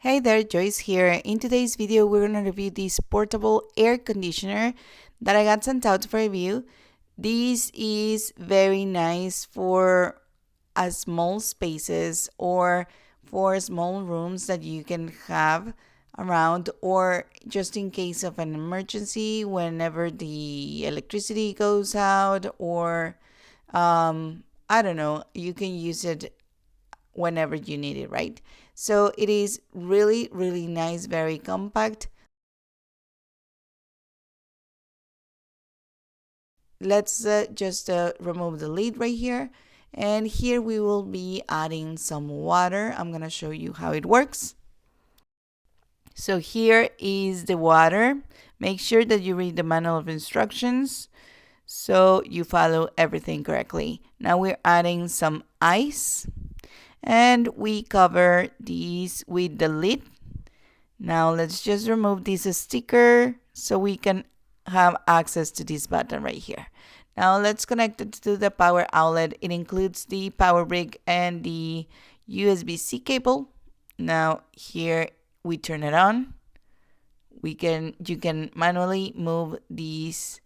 Hey there, Joyce here. In today's video, we're going to review this portable air conditioner that I got sent out for review. This is very nice for small spaces or for small rooms that you can have around, or just in case of an emergency whenever the electricity goes out, or I don't know, you can use it whenever you need it, right? So it is really, really nice, very compact. Let's just remove the lid right here. And here we will be adding some water. I'm going to show you how it works. So here is the water. Make sure that you read the manual of instructions so you follow everything correctly. Now we're adding some ice. And we cover these with the lid. Now let's just remove this sticker so we can have access to this button right here. Now let's connect it to the power outlet. It includes the power brick and the USB-C cable. Now here we turn it on. You can manually move these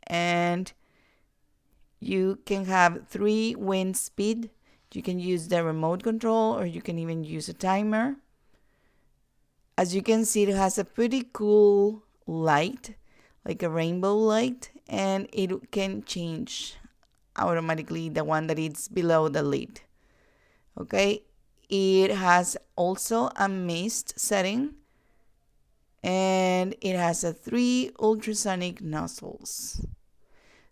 and you can have 3 wind speed. You can use the remote control, or you can even use a timer. As you can see, it has a pretty cool light, like a rainbow light, and it can change automatically the one that is below the lid. Okay, it has also a mist setting, and it has 3 ultrasonic nozzles.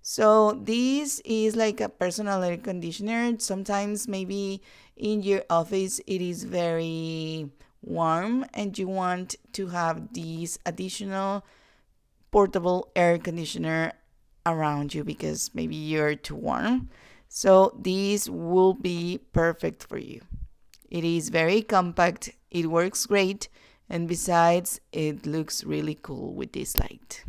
So this is like a personal air conditioner. Sometimes maybe in your office it is very warm and you want to have this additional portable air conditioner around you because maybe you're too warm. So this will be perfect for you. It is very compact, it works great, and besides, it looks really cool with this light.